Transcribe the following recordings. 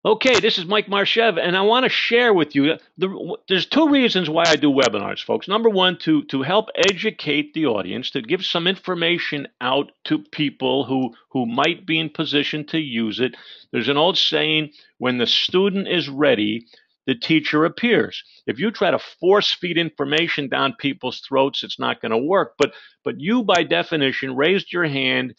Okay, this is Mike Marshev, and I want to share with you. There's two reasons why I do webinars, folks. Number one, to help educate the audience, to give some information out to people who might be in position to use it. There's an old saying: when the student is ready, the teacher appears. If you try to force feed information down people's throats, it's not going to work. But you, by definition, raised your hand.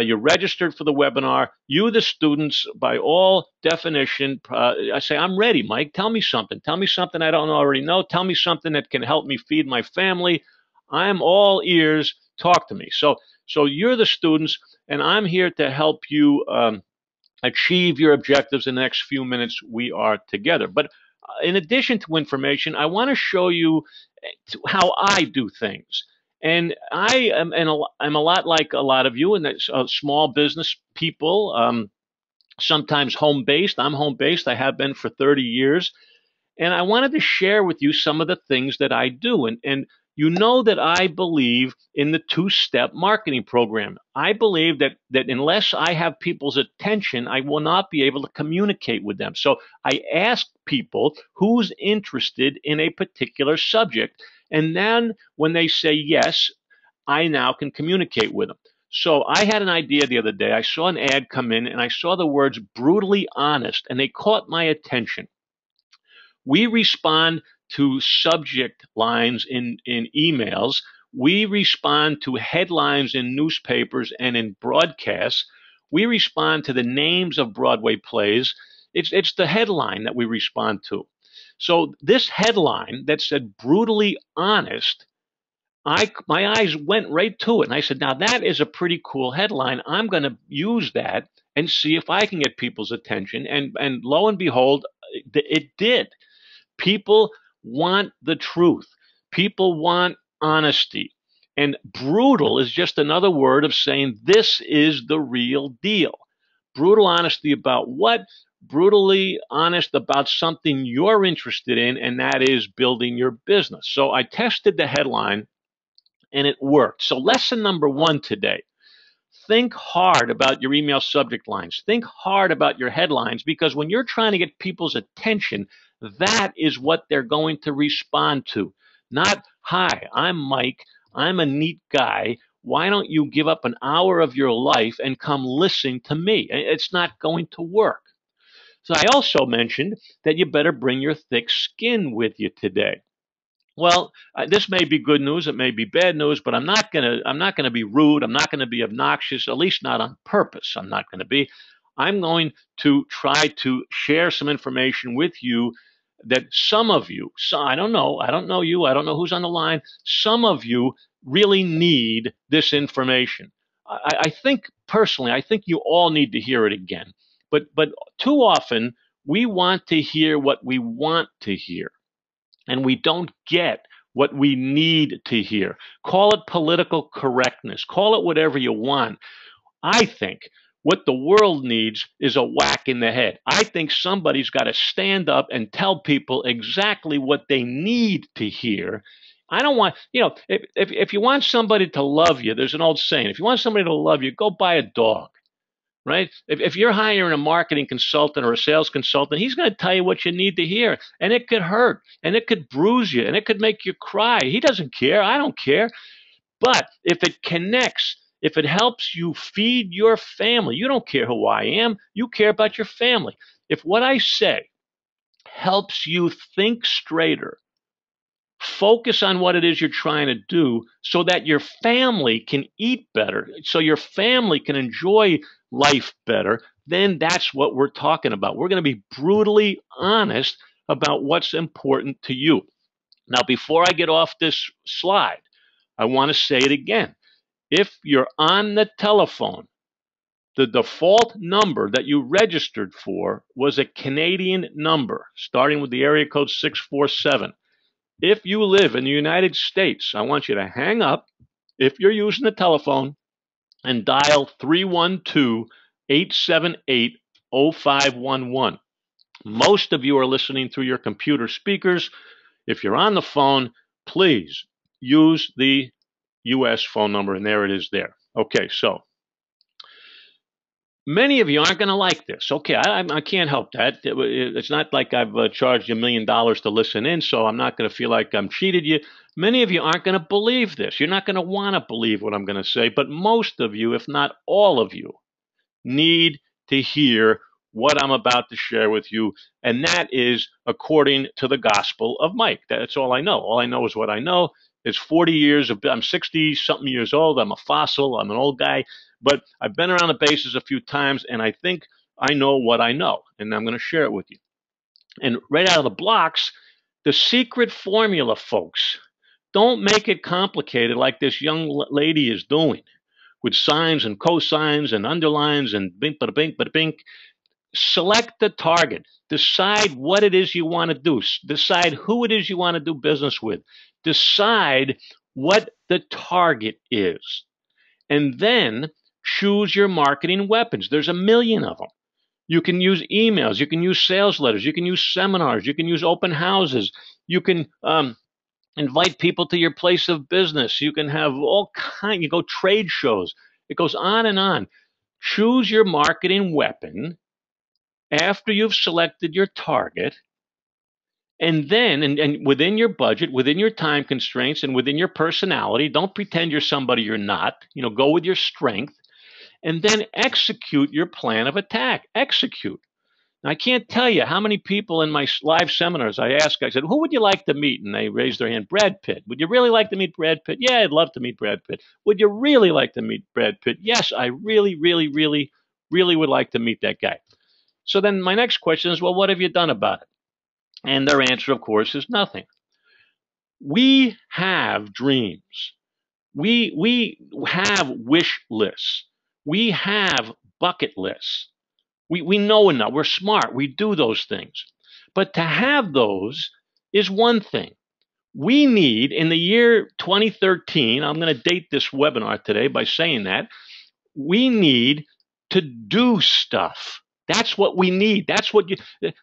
You're registered for the webinar. You, the students, by all definition, I say, I'm ready, Mike. Tell me something. Tell me something I don't already know. Tell me something that can help me feed my family. I'm all ears. Talk to me. So you're the students, and I'm here to help you achieve your objectives in the next few minutes we are together. But in addition to information, I want to show you how I do things. And I'm a lot like a lot of you, and that's small business people, sometimes home based. I'm home based. I have been for 30 years. And I wanted to share with you some of the things that I do. And you know that I believe in the two-step marketing program. I believe that unless I have people's attention, I will not be able to communicate with them. So I ask people who's interested in a particular subject. And then when they say yes, I now can communicate with them. So I had an idea the other day. I saw an ad come in and I saw the words brutally honest, and they caught my attention. We respond to subject lines in emails. We respond to headlines in newspapers and in broadcasts. We respond to the names of Broadway plays. It's the headline that we respond to. So this headline that said brutally honest, my eyes went right to it, and I said, now that is a pretty cool headline. I'm going to use that and see if I can get people's attention. And lo and behold, it did. People want the truth. People want honesty. And brutal is just another word of saying this is the real deal. Brutal honesty about what? Brutally honest about something you're interested in, and that is building your business. So I tested the headline and it worked. So, lesson number one today: think hard about your email subject lines. Think hard about your headlines, because when you're trying to get people's attention, that is what they're going to respond to. Not, hi, I'm Mike. I'm a neat guy. Why don't you give up an hour of your life and come listen to me? It's not going to work. So I also mentioned that you better bring your thick skin with you today. Well, this may be good news, it may be bad news, but I'm not gonna be rude. I'm not gonna be obnoxious, at least not on purpose. I'm not gonna be. I'm going to try to share some information with you that some of you, so I don't know you, I don't know who's on the line. Some of you really need this information. I think personally, I think you all need to hear it again. But too often we want to hear what we want to hear, and we don't get what we need to hear. Call it political correctness, call it whatever you want. I think what the world needs is a whack in the head. I think somebody's got to stand up and tell people exactly what they need to hear. I don't want, if you want somebody to love you, there's an old saying: if you want somebody to love you, go buy a dog, right? If you're hiring a marketing consultant or a sales consultant, he's going to tell you what you need to hear. And it could hurt, and it could bruise you, and it could make you cry. He doesn't care. I don't care. But if it connects, if it helps you feed your family, you don't care who I am. You care about your family. If what I say helps you think straighter, focus on what it is you're trying to do so that your family can eat better, so your family can enjoy life better, then that's what we're talking about. We're going to be brutally honest about what's important to you. Now, before I get off this slide, I want to say it again. If you're on the telephone, the default number that you registered for was a Canadian number starting with the area code 647. If you live in the United States, I want you to hang up if you're using the telephone and dial 312-878-0511. Most of you are listening through your computer speakers. If you're on the phone, please use the US phone number, and there it is there. Okay, so Many of you aren't going to like this. Okay, I can't help that. It's not like I've charged you $1 million to listen in, so I'm not going to feel like I'm cheated you. Many of you aren't going to believe this. You're not going to want to believe what I'm going to say, but most of you, if not all of you, need to hear what I'm about to share with you, and that is according to the gospel of Mike. That's all I know. All I know is what I know. It's 40 years of, I'm 60 something years old. I'm a fossil. I'm an old guy, but I've been around the bases a few times, and I think I know what I know, and I'm going to share it with you. And right out of the blocks, the secret formula, folks, don't make it complicated like this young lady is doing with signs and cosines and underlines and bink, bada bink, bada bink. Select the target. Decide what it is you want to do. Decide who it is you want to do business with. Decide what the target is. And then choose your marketing weapons. There's a million of them. You can use emails. You can use sales letters. You can use seminars. You can use open houses. You can invite people to your place of business. You can have all kinds. You go trade shows. It goes on and on. Choose your marketing weapon after you've selected your target, and then and within your budget, within your time constraints, and within your personality. Don't pretend you're somebody you're not. Go with your strength, and then execute your plan of attack. Execute. Now, I can't tell you how many people in my live seminars I said, who would you like to meet? And they raised their hand. Brad Pitt. Would you really like to meet Brad Pitt? Yeah, I'd love to meet Brad Pitt. Would you really like to meet Brad Pitt? Yes, I really, really, really, really would like to meet that guy. So then my next question is, well, what have you done about it? And their answer, of course, is nothing. We have dreams. We have wish lists. We have bucket lists. We know enough. We're smart. We do those things. But to have those is one thing. We need, in the year 2013, I'm going to date this webinar today by saying that, we need to do stuff. That's what we need. That's what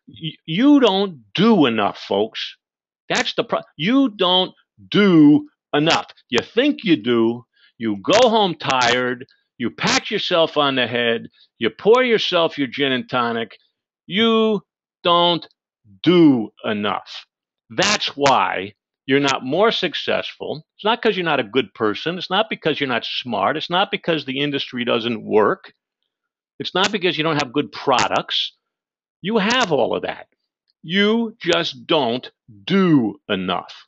you don't do enough, folks. That's the problem. You don't do enough. You think you do. You go home tired. You pat yourself on the head. You pour yourself your gin and tonic. You don't do enough. That's why you're not more successful. It's not because you're not a good person. It's not because you're not smart. It's not because the industry doesn't work. It's not because you don't have good products. You have all of that. You just don't do enough.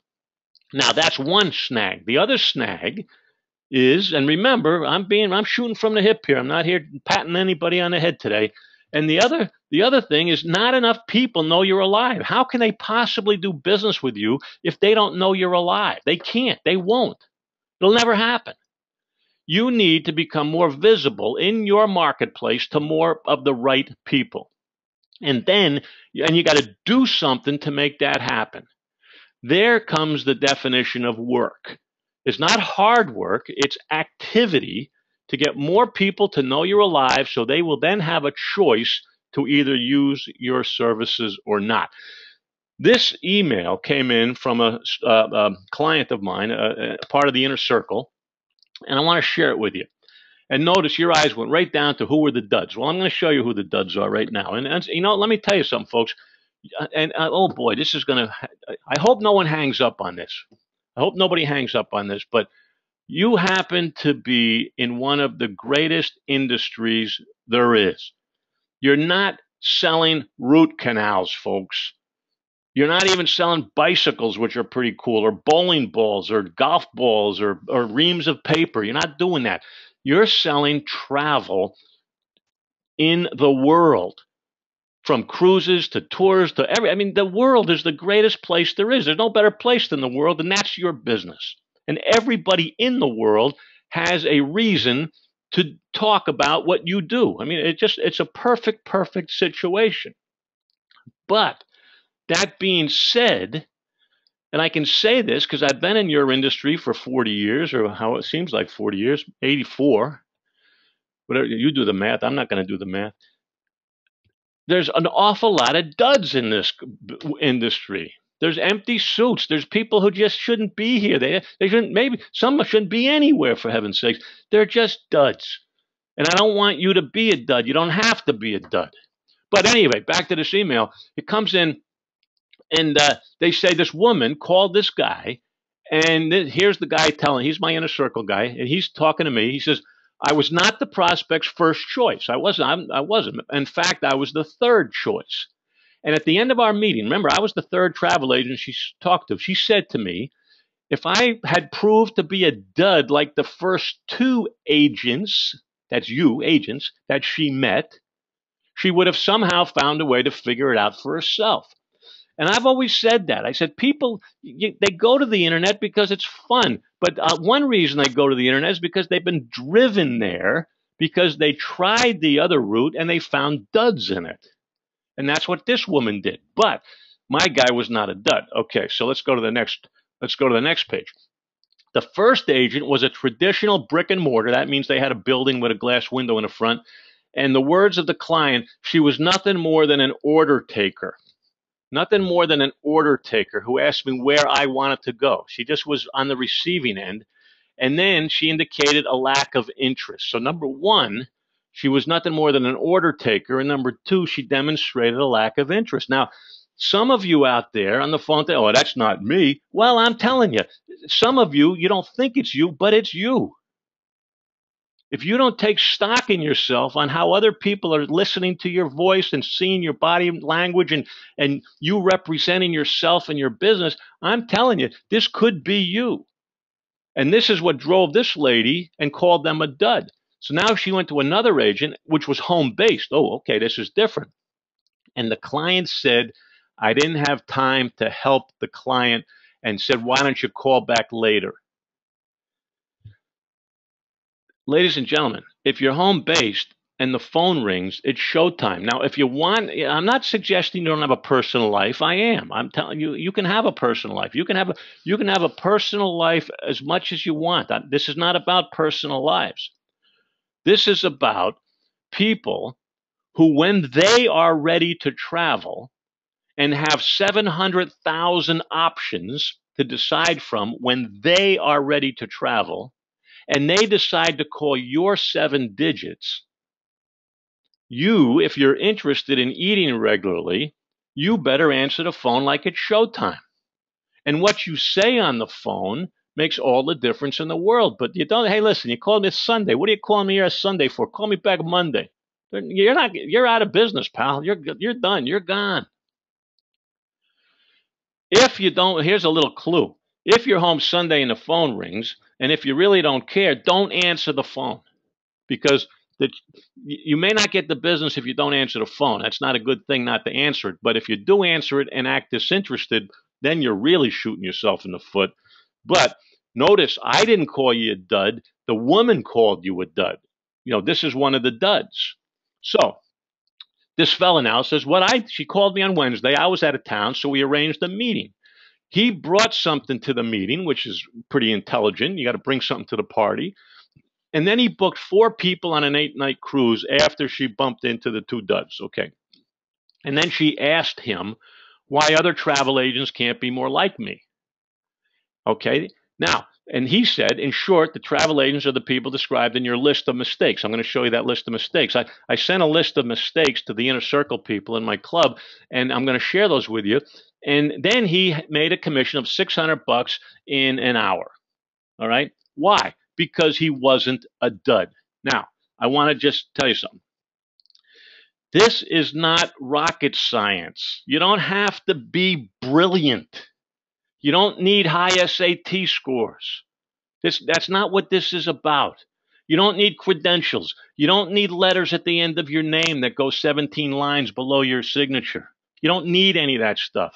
Now, that's one snag. The other snag is, and remember, I'm shooting from the hip here. I'm not here patting anybody on the head today. And the other thing is, not enough people know you're alive. How can they possibly do business with you if they don't know you're alive? They can't. They won't. It'll never happen. You need to become more visible in your marketplace to more of the right people. And you got to do something to make that happen. There comes the definition of work. It's not hard work, it's activity to get more people to know you're alive so they will then have a choice to either use your services or not. This email came in from a client of mine, a part of the inner circle, and I want to share it with you. And notice your eyes went right down to who were the duds. Well, I'm going to show you who the duds are right now. And let me tell you something, folks. And oh boy, this is going to. I hope no one hangs up on this. I hope nobody hangs up on this. But you happen to be in one of the greatest industries there is. You're not selling root canals, folks. You're not even selling bicycles, which are pretty cool, or bowling balls, or golf balls, or reams of paper. You're not doing that. You're selling travel in the world, from cruises to tours to the world is the greatest place there is. There's no better place than the world, and that's your business. And everybody in the world has a reason to talk about what you do. It's a perfect situation. But that being said, and I can say this because I've been in your industry for 40 years, or how it seems like 40 years, 84. Whatever, you do the math. I'm not going to do the math. There's an awful lot of duds in this industry. There's empty suits. There's people who just shouldn't be here. They shouldn't. Maybe some shouldn't be anywhere, for heaven's sakes. They're just duds. And I don't want you to be a dud. You don't have to be a dud. But anyway, back to this email. It comes in, and they say this woman called this guy, and here's the guy telling. He's my inner circle guy, and he's talking to me. He says, "I was not the prospect's first choice. I wasn't. In fact, I was the third choice." And at the end of our meeting, remember, I was the third travel agent she talked to. She said to me, if I had proved to be a dud like the first two agents, that's you, agents, that she met, she would have somehow found a way to figure it out for herself. And I've always said that. I said, people, they go to the internet because it's fun. But one reason they go to the internet is because they've been driven there because they tried the other route and they found duds in it. And that's what this woman did. But my guy was not a dud. Okay, so let's go to the next page. The first agent was a traditional brick and mortar. That means they had a building with a glass window in the front. And the words of the client, she was nothing more than an order taker. Nothing more than an order taker who asked me where I wanted to go. She just was on the receiving end. And then she indicated a lack of interest. So number one, she was nothing more than an order taker. And number two, she demonstrated a lack of interest. Now, some of you out there on the phone say, oh, that's not me. Well, I'm telling you, some of you, you don't think it's you, but it's you. If you don't take stock in yourself on how other people are listening to your voice and seeing your body language and you representing yourself and your business, I'm telling you, this could be you. And this is what drove this lady and called them a dud. So now she went to another agent, which was home based. Oh, okay, this is different. And the client said, I didn't have time to help the client and said, why don't you call back later? Ladies and gentlemen, if you're home based and the phone rings, it's showtime. Now, if you want, I'm not suggesting you don't have a personal life. I am. I'm telling you, you can have a personal life. You can have a personal life as much as you want. This is not about personal lives. This is about people who, when they are ready to travel and have 700,000 options to decide from when they are ready to travel, and they decide to call your 7 digits, you, if you're interested in eating regularly, you better answer the phone like it's showtime. And what you say on the phone makes all the difference in the world. But you don't, hey, listen, you called me Sunday. What are you calling me here Sunday for? Call me back Monday. You're out of business, pal. You're done. You're gone. If you don't, here's a little clue. If you're home Sunday and the phone rings, and if you really don't care, don't answer the phone. Because you may not get the business if you don't answer the phone. That's not a good thing not to answer it. But if you do answer it and act disinterested, then you're really shooting yourself in the foot. But notice, I didn't call you a dud. The woman called you a dud. This is one of the duds. So this fella now says, she called me on Wednesday. I was out of town, so we arranged a meeting. He brought something to the meeting, which is pretty intelligent. You got to bring something to the party. And then he booked 4 people on an 8-night cruise after she bumped into the 2 duds. Okay. And then she asked him why other travel agents can't be more like me. Okay. Now, and he said, in short, the travel agents are the people described in your list of mistakes. I'm going to show you that list of mistakes. I sent a list of mistakes to the inner circle people in my club, and I'm going to share those with you. And then he made a commission of $600 in an hour. All right. Why? Because he wasn't a dud. Now, I want to just tell you something. This is not rocket science. You don't have to be brilliant. You don't need high SAT scores. That's not what this is about. You don't need credentials. You don't need letters at the end of your name that go 17 lines below your signature. You don't need any of that stuff.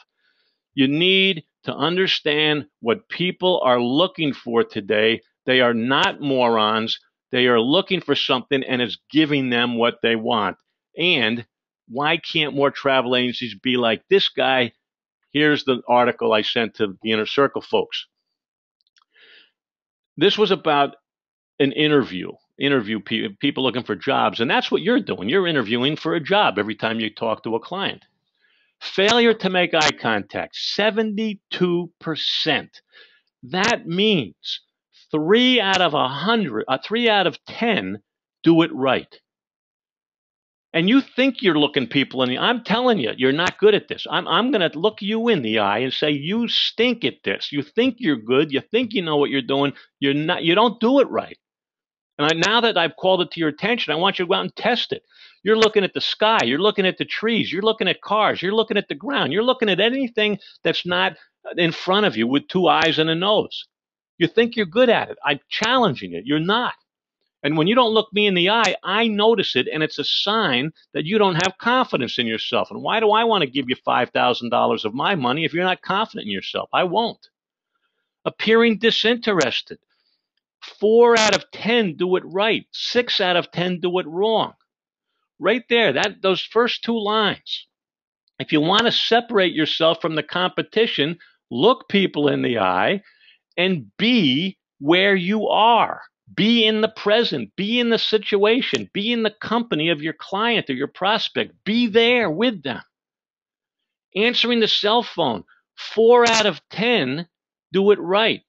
You need to understand what people are looking for today. They are not morons. They are looking for something, and it's giving them what they want. And why can't more travel agencies be like this guy? Here's the article I sent to the Inner Circle folks. This was about an interview people looking for jobs. And that's what you're doing. You're interviewing for a job every time you talk to a client. Failure to make eye contact, 72%. That means 3 out of 10 do it right. And you think you're looking people in the eye. I'm telling you, you're not good at this. I'm going to look you in the eye and say, you stink at this. You think you're good. You think you know what you're doing. You're not. You don't do it right. And now that I've called it to your attention, I want you to go out and test it. You're looking at the sky. You're looking at the trees. You're looking at cars. You're looking at the ground. You're looking at anything that's not in front of you with two eyes and a nose. You think you're good at it. I'm challenging it. You're not. And when you don't look me in the eye, I notice it, and it's a sign that you don't have confidence in yourself. And why do I want to give you $5,000 of my money if you're not confident in yourself? I won't. Appearing disinterested. 4 out of 10 do it right. 6 out of 10 do it wrong. Right there, those first two lines. If you want to separate yourself from the competition, look people in the eye and be where you are. Be in the present. Be in the situation. Be in the company of your client or your prospect. Be there with them. Answering the cell phone. 4 out of 10 do it right.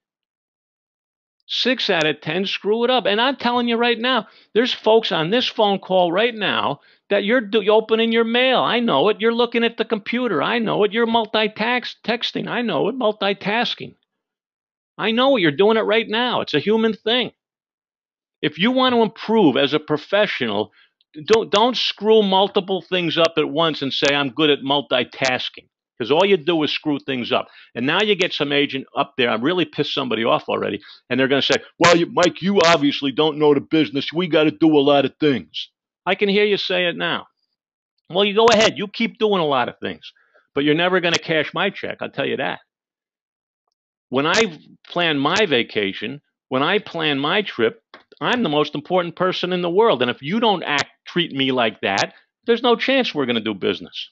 6 out of 10 screw it up. And I'm telling you right now, there's folks on this phone call right now that you're opening your mail. I know it. You're looking at the computer. I know it. You're multitasking. I know it. Multitasking. I know it. You're doing it right now. It's a human thing. If you want to improve as a professional, don't screw multiple things up at once and say, I'm good at multitasking. Because all you do is screw things up. And now you get some agent up there. I'm really pissed somebody off already. And they're going to say, well, Mike, you obviously don't know the business. We got to do a lot of things. I can hear you say it now. Well, you go ahead. You keep doing a lot of things. But you're never going to cash my check. I'll tell you that. When I plan my vacation, when I plan my trip, I'm the most important person in the world. And if you don't treat me like that, there's no chance we're going to do business.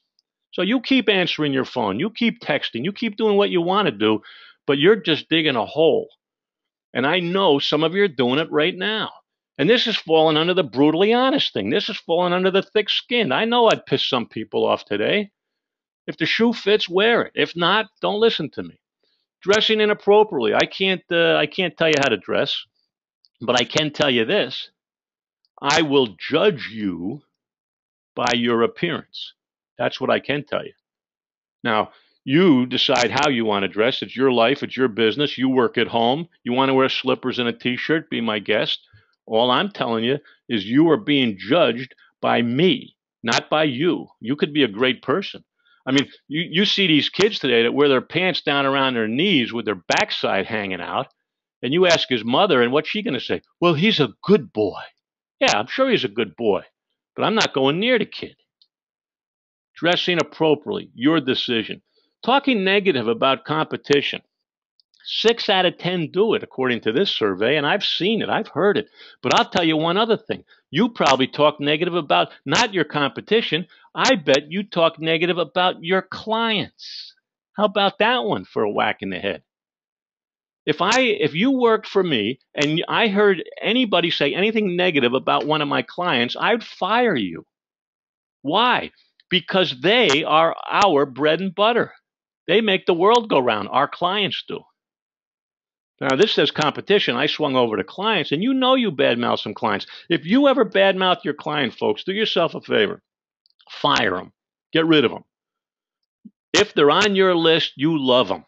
So you keep answering your phone, you keep texting, you keep doing what you want to do, but you're just digging a hole. And I know some of you are doing it right now. And this is falling under the brutally honest thing. This is falling under the thick skin. I know I'd piss some people off today. If the shoe fits, wear it. If not, don't listen to me. Dressing inappropriately. I can't tell you how to dress, but I can tell you this. I will judge you by your appearance. That's what I can tell you. Now, you decide how you want to dress. It's your life. It's your business. You work at home. You want to wear slippers and a T-shirt, be my guest. All I'm telling you is you are being judged by me, not by you. You could be a great person. I mean, you see these kids today that wear their pants down around their knees with their backside hanging out, and you ask his mother, and what's she going to say? Well, he's a good boy. Yeah, I'm sure he's a good boy, but I'm not going near the kid. Dressing appropriately, your decision. Talking negative about competition. 6 out of 10 do it, according to this survey, and I've seen it, I've heard it. But I'll tell you one other thing. You probably talk negative about not your competition. I bet you talk negative about your clients. How about that one for a whack in the head? If you worked for me and I heard anybody say anything negative about one of my clients, I'd fire you. Why? Because they are our bread and butter. They make the world go round. Our clients do. Now, this says competition. I swung over to clients, and you know you badmouth some clients. If you ever badmouth your client, folks, do yourself a favor. Fire them. Get rid of them. If they're on your list, you love them.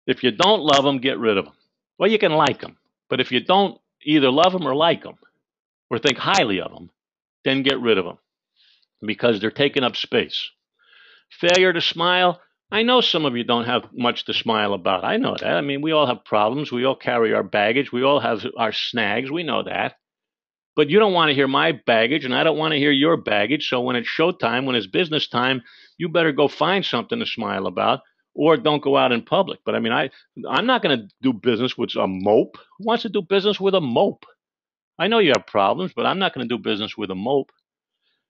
If you don't love them, get rid of them. Well, you can like them. But if you don't either love them or like them or think highly of them, then get rid of them because they're taking up space. Failure to smile. I know some of you don't have much to smile about. I know that. I mean, we all have problems. We all carry our baggage. We all have our snags. We know that. But you don't want to hear my baggage, and I don't want to hear your baggage. So when it's showtime, when it's business time, you better go find something to smile about, or don't go out in public. But I mean, I'm not going to do business with a mope. Who wants to do business with a mope? I know you have problems, but I'm not going to do business with a mope.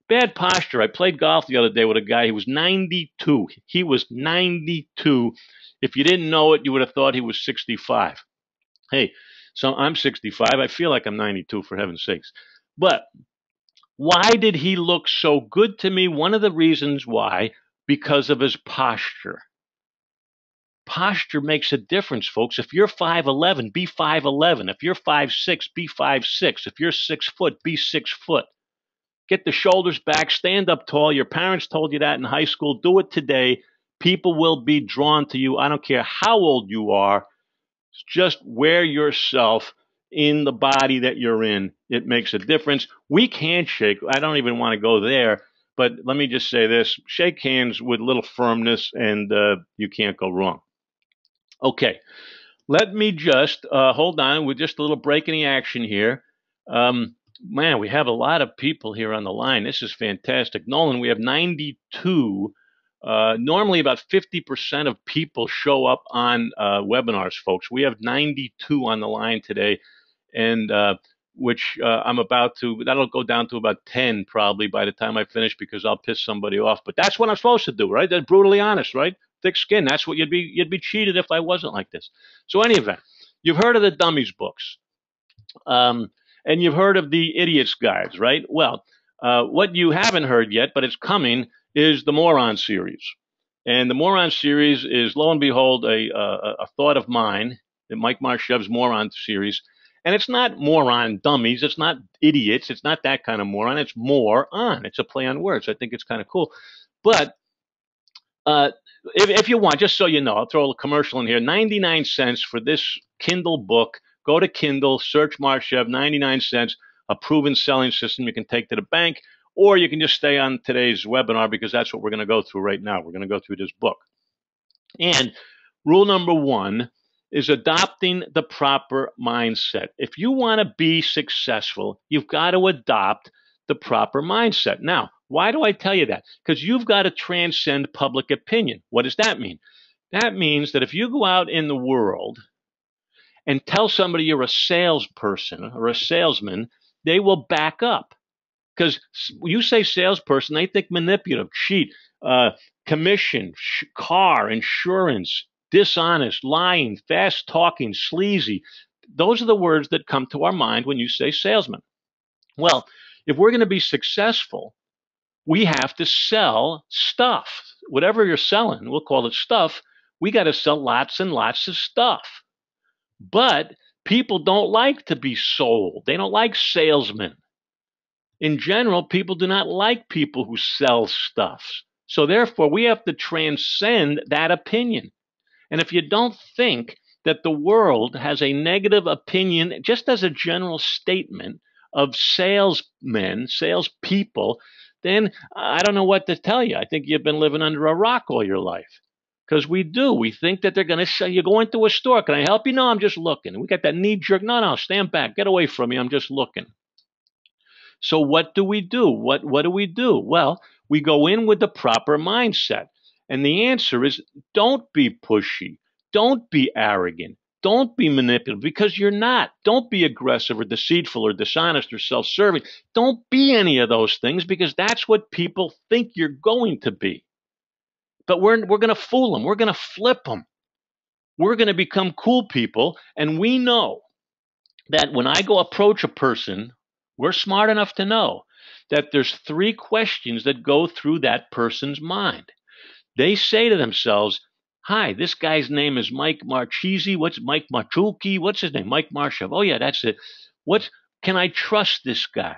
Bad posture. I played golf the other day with a guy. He was 92. He was 92. If you didn't know it, you would have thought he was 65. Hey, so I'm 65. I feel like I'm 92, for heaven's sakes. But why did he look so good to me? One of the reasons why, because of his posture. Posture makes a difference, folks. If you're 5'11", be 5'11". If you're 5'6", be 5'6". If you're 6 foot, be 6 foot. Get the shoulders back, stand up tall. Your parents told you that in high school. Do it today. People will be drawn to you. I don't care how old you are. Just wear yourself in the body that you're in. It makes a difference. Weak handshake, I don't even want to go there, but let me just say this. Shake hands with a little firmness, and you can't go wrong. Okay, let me just hold on with just a little break in the action here. Man, we have a lot of people here on the line. This is fantastic. Nolan, we have 92. Normally, about 50% of people show up on webinars, folks. We have 92 on the line today, and which I'm about to, that'll go down to about 10 probably by the time I finish because I'll piss somebody off. But that's what I'm supposed to do, right? That's brutally honest, right? Thick skin. That's what you'd be cheated if I wasn't like this. So, any event, you've heard of the dummies books. And you've heard of the idiots guides, right? Well, what you haven't heard yet, but it's coming, is the moron series. And the moron series is, lo and behold, a thought of mine, the Mike Marshev's moron series. And it's not moron dummies. It's not idiots. It's not that kind of moron. It's more on. It's a play on words. I think it's kind of cool. But if you want, just so you know, I'll throw a commercial in here. 99 cents for this Kindle book. Go to Kindle, search Marshev, 99 cents, a proven selling system you can take to the bank, or you can just stay on today's webinar because that's what we're going to go through right now. We're going to go through this book. And rule number one is adopting the proper mindset. If you want to be successful, you've got to adopt the proper mindset. Now, why do I tell you that? Because you've got to transcend public opinion. What does that mean? That means that if you go out in the world and tell somebody you're a salesperson or a salesman, they will back up. Because you say salesperson, they think manipulative, cheat, commission, car, insurance, dishonest, lying, fast talking, sleazy. Those are the words that come to our mind when you say salesman. Well, if we're going to be successful, we have to sell stuff. Whatever you're selling, we'll call it stuff. We got to sell lots and lots of stuff. But people don't like to be sold. They don't like salesmen. In general, people do not like people who sell stuff. So therefore, we have to transcend that opinion. And if you don't think that the world has a negative opinion, just as a general statement of salesmen, salespeople, then I don't know what to tell you. I think you've been living under a rock all your life. Because we do. We think that they're going to say, you go into a store, can I help you? No, I'm just looking. We got that knee jerk. No, stand back. Get away from me. I'm just looking. So what do we do? What do we do? Well, we go in with the proper mindset. And the answer is don't be pushy. Don't be arrogant. Don't be manipulative because you're not. Don't be aggressive or deceitful or dishonest or self-serving. Don't be any of those things because that's what people think you're going to be. But we're going to fool them. We're going to flip them. We're going to become cool people. And we know that when I go approach a person, we're smart enough to know that there's three questions that go through that person's mind. They say to themselves, hi, this guy's name is Mike Marchese. What's Mike Marchulki? What's his name? Mike Marshev. Oh, yeah, that's it. Can I trust this guy?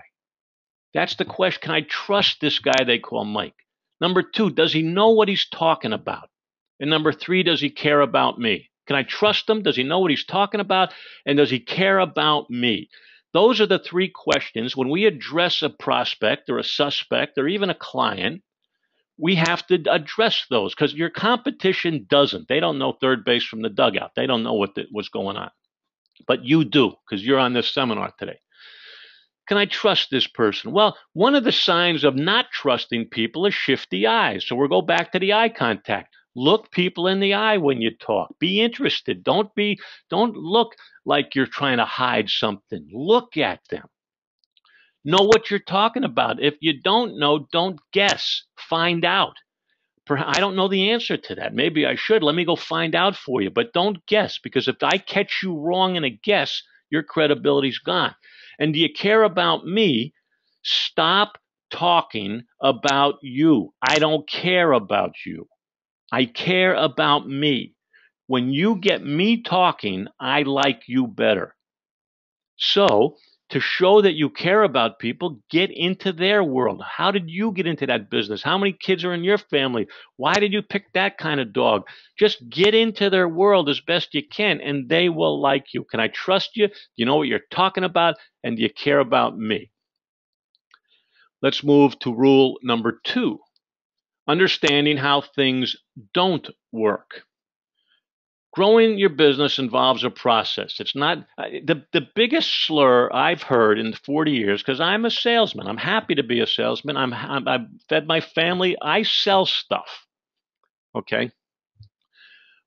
That's the question. Can I trust this guy they call Mike? Number two, does he know what he's talking about? And number three, does he care about me? Can I trust him? Does he know what he's talking about? And does he care about me? Those are the three questions. When we address a prospect or a suspect or even a client, we have to address those because your competition doesn't. They don't know third base from the dugout. They don't know what's going on. But you do because you're on this seminar today. Can I trust this person? Well, one of the signs of not trusting people is shifty eyes. So we'll go back to the eye contact. Look people in the eye when you talk. Be interested. Don't look like you're trying to hide something. Look at them. Know what you're talking about. If you don't know, don't guess. Find out. I don't know the answer to that. Maybe I should. Let me go find out for you. But don't guess because if I catch you wrong in a guess, your credibility's gone. And do you care about me? Stop talking about you. I don't care about you. I care about me. When you get me talking, I like you better. So, to show that you care about people, get into their world. How did you get into that business? How many kids are in your family? Why did you pick that kind of dog? Just get into their world as best you can, and they will like you. Can I trust you? Do you know what you're talking about? And do you care about me? Let's move to rule number 2, understanding how things don't work. Growing your business involves a process. It's not the biggest slur I've heard in 40 years, because I'm a salesman. I'm happy to be a salesman. I've fed my family. I sell stuff. Okay.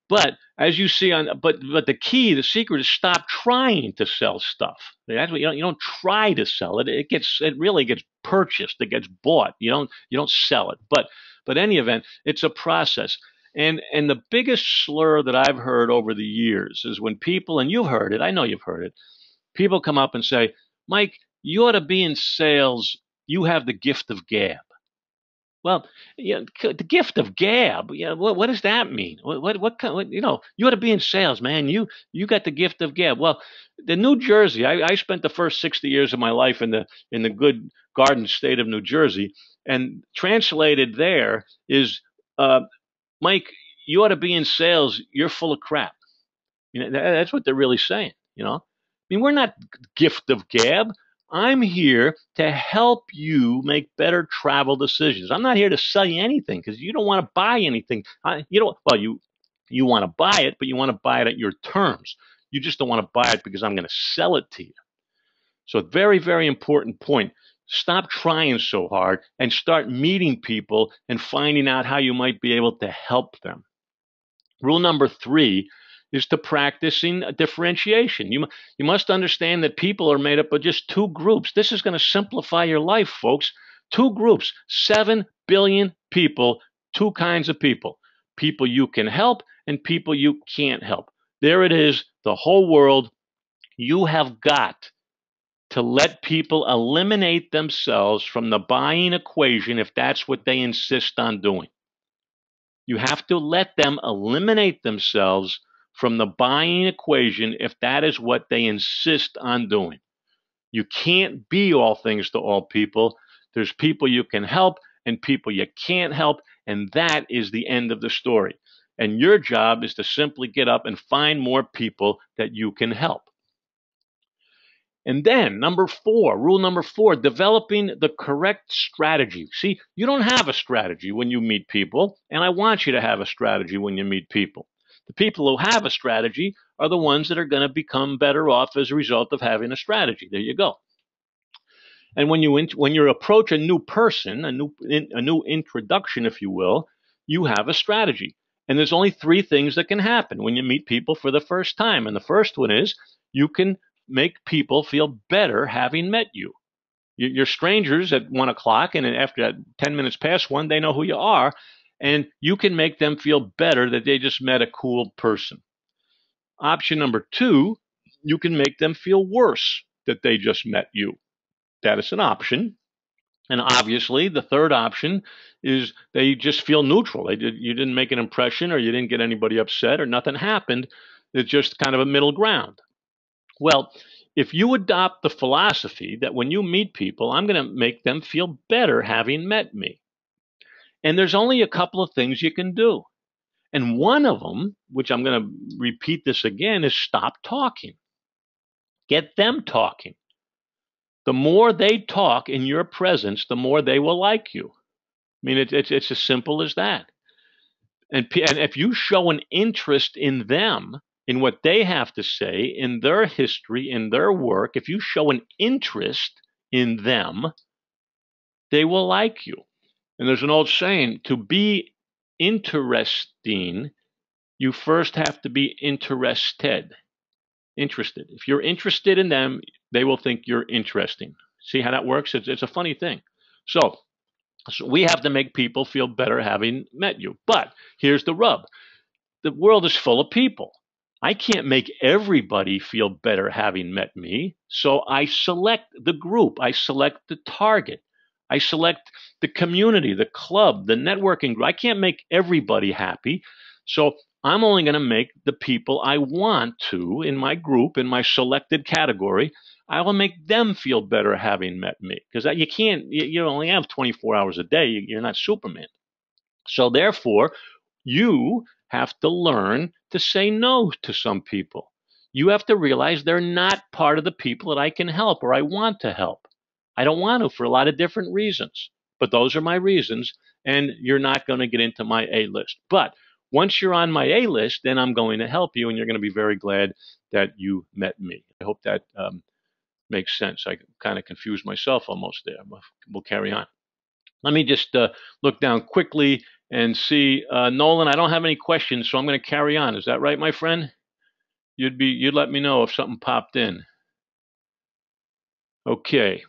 But as you see but the key, the secret is stop trying to sell stuff. That's what you don't try to sell it. It really gets purchased. It gets bought. You don't sell it. But any event, it's a process. And the biggest slur that I've heard over the years is when people, and you've heard it, I know you've heard it, people come up and say, Mike, you ought to be in sales. You have the gift of gab. Well, yeah, the gift of gab. Yeah, what does that mean? You ought to be in sales, man. You got the gift of gab. Well, the New Jersey. I spent the first 60 years of my life in the good garden state of New Jersey, and translated there is, Mike, you ought to be in sales. You're full of crap. That's what they're really saying. I mean, we're not gift of gab. I'm here to help you make better travel decisions. I'm not here to sell you anything, because you don't want to buy anything. You don't. Well, you want to buy it, but you want to buy it at your terms. You just don't want to buy it because I'm going to sell it to you. So, a very, very important point. Stop trying so hard and start meeting people and finding out how you might be able to help them. Rule number 3 is to practicing differentiation. You must understand that people are made up of just 2 groups. This is going to simplify your life, folks. 2 groups, 7 billion people, 2 kinds of people. People you can help and people you can't help. There it is, the whole world. You have got to let people eliminate themselves from the buying equation if that's what they insist on doing. You have to let them eliminate themselves from the buying equation if that is what they insist on doing. You can't be all things to all people. There's people you can help and people you can't help, and that is the end of the story. And your job is to simply get up and find more people that you can help. And then rule number 4, developing the correct strategy. See, you don't have a strategy when you meet people, and I want you to have a strategy when you meet people. The people who have a strategy are the ones that are going to become better off as a result of having a strategy. There you go. And when you approach a new person, a new introduction, if you will, you have a strategy. And there's only 3 things that can happen when you meet people for the first time. And the first one is you can make people feel better having met you. You're strangers at 1 o'clock, and after 10 minutes past 1, they know who you are, and you can make them feel better that they just met a cool person. Option number 2, you can make them feel worse that they just met you. That is an option. And obviously, the third option is they just feel neutral. You didn't make an impression, or you didn't get anybody upset, or nothing happened. It's just kind of a middle ground. Well, if you adopt the philosophy that when you meet people, I'm going to make them feel better having met me. And there's only a couple of things you can do. And one of them, which I'm going to repeat this again, is stop talking. Get them talking. The more they talk in your presence, the more they will like you. I mean, it's as simple as that. And if you show an interest in them, in what they have to say, in their history, in their work, if you show an interest in them, they will like you. And there's an old saying, to be interesting, you first have to be interested. Interested. If you're interested in them, they will think you're interesting. See how that works? It's a funny thing. So we have to make people feel better having met you. But here's the rub. The world is full of people. I can't make everybody feel better having met me. So I select the group. I select the target. I select the community, the club, the networking group. I can't make everybody happy. So I'm only going to make the people I want to in my group, in my selected category, I will make them feel better having met me. Because you can't, you only have 24 hours a day. You're not Superman. So therefore, you have to learn to say no to some people. You have to realize they're not part of the people that I can help or I want to help. I don't want to for a lot of different reasons, but those are my reasons, and you're not going to get into my A list. But once you're on my A list, then I'm going to help you, and you're going to be very glad that you met me. I hope that makes sense. I kind of confused myself almost there, but we'll carry on. Let me just look down quickly and see. Nolan, I don't have any questions, so I'm going to carry on. Is that right, my friend? You'd let me know if something popped in. Okay,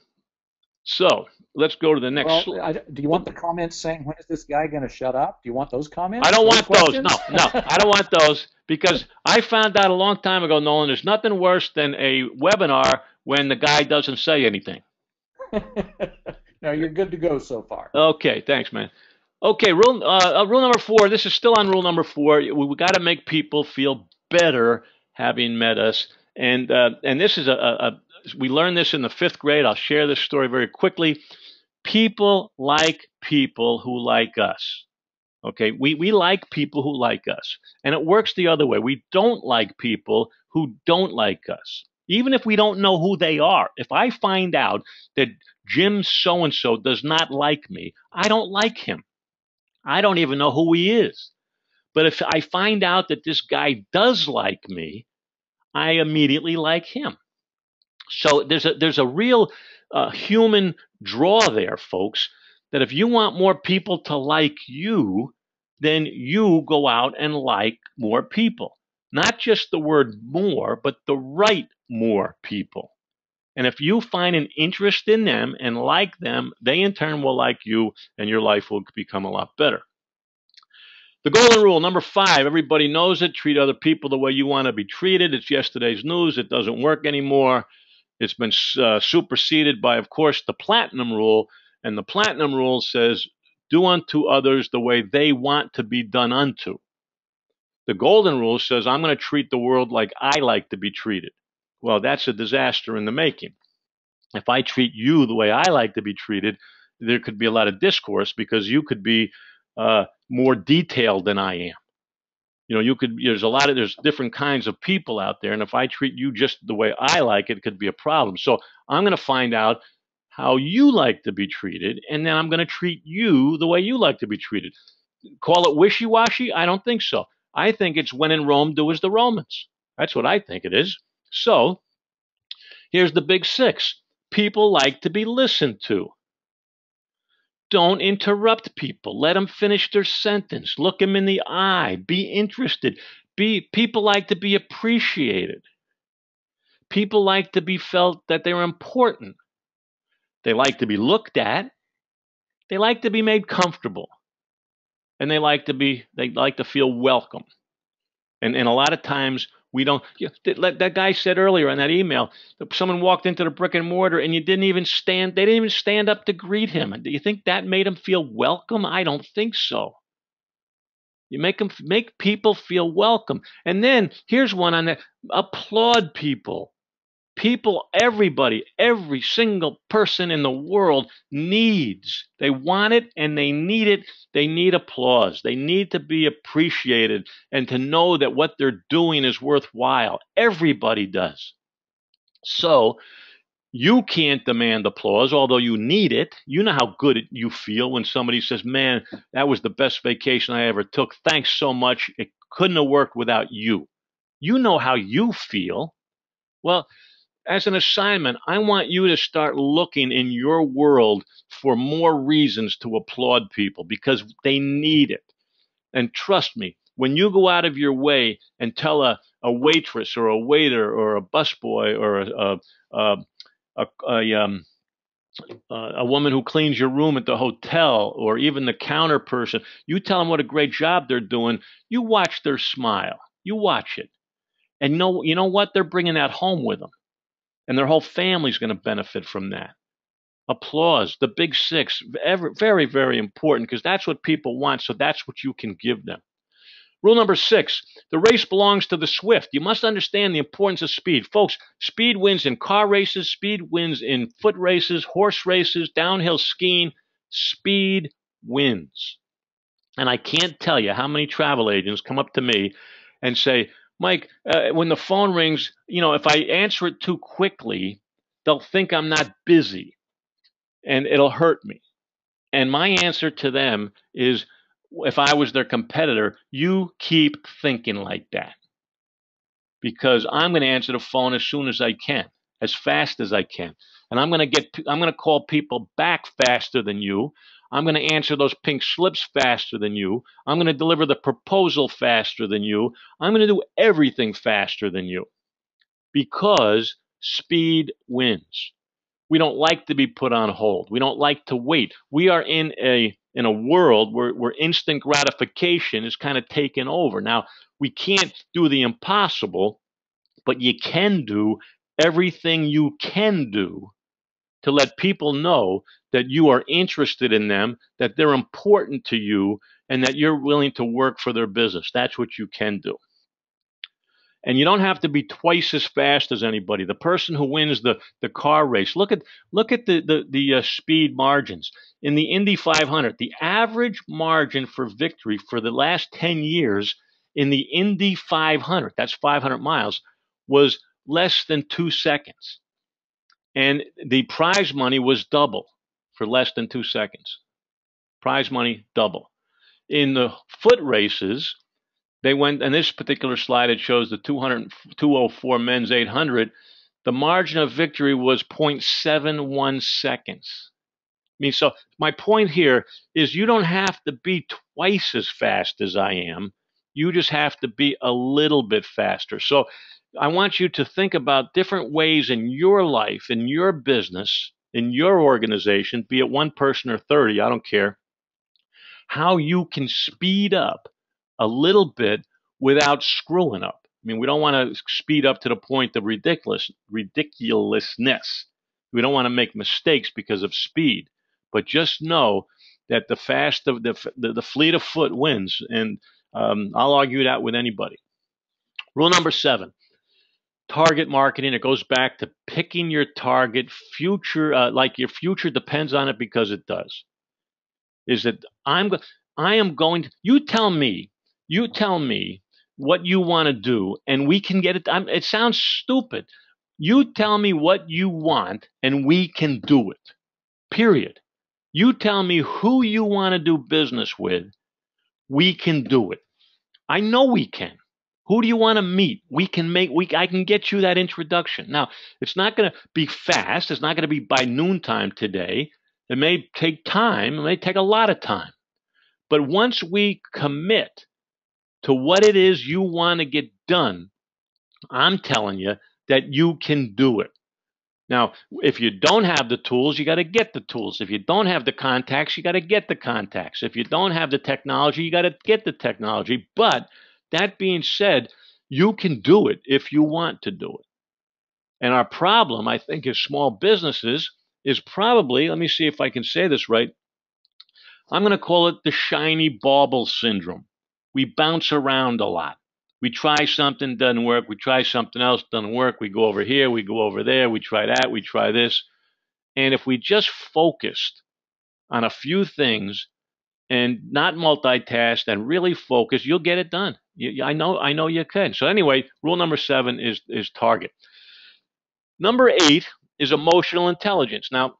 so let's go to the next. Well, do you want the comments saying, when is this guy going to shut up? Do you want those I comments? don't Those want those. questions? No, no, I don't want those because I found out a long time ago, Nolan. There's nothing worse than a webinar when the guy doesn't say anything. No, you're good to go so far. Okay, thanks, man. Okay, rule number 4. This is still on rule number 4. We got to make people feel better having met us, and this is we learned this in the 5th grade. I'll share this story very quickly. People like people who like us. Okay, we like people who like us, and it works the other way. We don't like people who don't like us, even if we don't know who they are. If I find out that Jim so and so does not like me, I don't like him. I don't even know who he is. But if I find out that this guy does like me, I immediately like him. So there's a real human draw there, folks. That if you want more people to like you, then you go out and like more people. Not just the word more, but the right more people. And if you find an interest in them and like them, they in turn will like you, and your life will become a lot better. The golden rule, number 5, everybody knows it. Treat other people the way you want to be treated. It's yesterday's news. It doesn't work anymore. It's been superseded by, of course, the platinum rule. And the platinum rule says, do unto others the way they want to be done unto. The golden rule says, I'm going to treat the world like I like to be treated. Well, that's a disaster in the making. If I treat you the way I like to be treated, there could be a lot of discourse because you could be more detailed than I am. There's different kinds of people out there, and if I treat you just the way I like it, it could be a problem. So I'm going to find out how you like to be treated, and then I'm going to treat you the way you like to be treated. Call it wishy-washy? I don't think so. I think it's when in Rome, do as the Romans. That's what I think it is. So here's the big 6. People like to be listened to. Don't interrupt people. Let them finish their sentence. Look them in the eye. Be interested. People like to be appreciated. People like to be felt that they're important. They like to be looked at. They like to be made comfortable. And they like to feel welcome. And a lot of times we don't. That guy said earlier in that email that someone walked into the brick and mortar and they didn't even stand up to greet him. Do you think that made him feel welcome? I don't think so. You make people feel welcome. And then here's one on that. Applaud people. People, everybody, every single person in the world needs. They want it and they need it. They need applause. They need to be appreciated and to know that what they're doing is worthwhile. Everybody does. So you can't demand applause, although you need it. You know how good you feel when somebody says, man, that was the best vacation I ever took. Thanks so much. It couldn't have worked without you. You know how you feel. Well, as an assignment, I want you to start looking in your world for more reasons to applaud people because they need it. And trust me, when you go out of your way and tell a waitress or a waiter or a busboy or a woman who cleans your room at the hotel or even the counter person, you tell them what a great job they're doing, you watch their smile. You watch it. And you know what? They're bringing that home with them. And their whole family's going to benefit from that. Applause, the big 6, very, very important because that's what people want. So that's what you can give them. Rule number 6, the race belongs to the swift. You must understand the importance of speed. Folks, speed wins in car races, speed wins in foot races, horse races, downhill skiing. Speed wins. And I can't tell you how many travel agents come up to me and say, Mike, when the phone rings, if I answer it too quickly, they'll think I'm not busy and it'll hurt me. And my answer to them is, if I was their competitor, you keep thinking like that, because I'm going to answer the phone as soon as I can, as fast as I can. And I'm going to call people back faster than you. I'm going to answer those pink slips faster than you. I'm going to deliver the proposal faster than you. I'm going to do everything faster than you, because speed wins. We don't like to be put on hold. We don't like to wait. We are in a world where instant gratification is kind of taken over. Now, we can't do the impossible, but you can do everything you can do to let people know that you are interested in them, that they're important to you, and that you're willing to work for their business. That's what you can do. And you don't have to be twice as fast as anybody. The person who wins the car race, look at the speed margins in the Indy 500. The average margin for victory for the last 10 years in the Indy 500, that's 500 miles, was less than 2 seconds, and the prize money was double for less than 2 seconds. Prize money double. In the foot races, they went, and this particular slide, it shows the 204 men's 800. The margin of victory was 0.71 seconds. I mean, so my point here is, you don't have to be twice as fast as I am. You just have to be a little bit faster. So I want you to think about different ways in your life, in your business, in your organization, be it one person or 30, I don't care, how you can speed up a little bit without screwing up. I mean, we don't want to speed up to the point of ridiculousness. We don't want to make mistakes because of speed. But just know that the fleet of foot wins, and I'll argue that with anybody. Rule number 7: target marketing. It goes back to picking your target future, like your future depends on it, because it does. Is that I am going to, you tell me what you want to do, and we can get it. It sounds stupid. You tell me what you want, and we can do it. Period. You tell me who you want to do business with, we can do it. I know we can. Who do you want to meet? I can get you that introduction. Now, it's not going to be fast. It's not going to be by noontime today. It may take time. It may take a lot of time. But once we commit to what it is you want to get done, I'm telling you that you can do it. Now, if you don't have the tools, you got to get the tools. If you don't have the contacts, you got to get the contacts. If you don't have the technology, you got to get the technology. But that being said, you can do it if you want to do it. And our problem, I think, as small businesses is probably, let me see if I can say this right, I'm going to call it the shiny bauble syndrome. We bounce around a lot. We try something, doesn't work. We try something else, doesn't work. We go over here, we go over there, we try that, we try this. And if we just focused on a few things and not multitask and really focus, you'll get it done. I know you can. So anyway, rule number 7 is target. Number 8 is emotional intelligence. Now,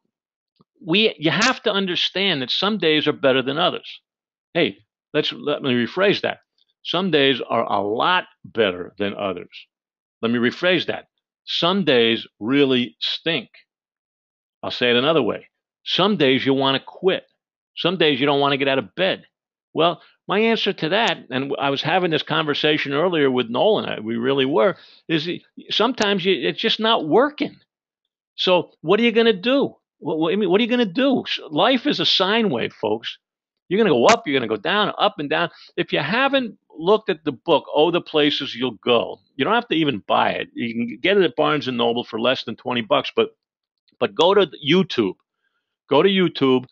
you have to understand that some days are better than others. Hey, let me rephrase that. Some days are a lot better than others. Let me rephrase that. Some days really stink. I'll say it another way. Some days you want to quit. Some days you don't want to get out of bed. Well, my answer to that, and I was having this conversation earlier with Nolan, we really were, is sometimes it's just not working. So what are you going to do? What are you going to do? Life is a sine wave, folks. You're going to go up, you're going to go down, up and down. If you haven't looked at the book, Oh, the Places You'll Go, you don't have to even buy it. You can get it at Barnes & Noble for less than $20, but go to YouTube. Go to YouTube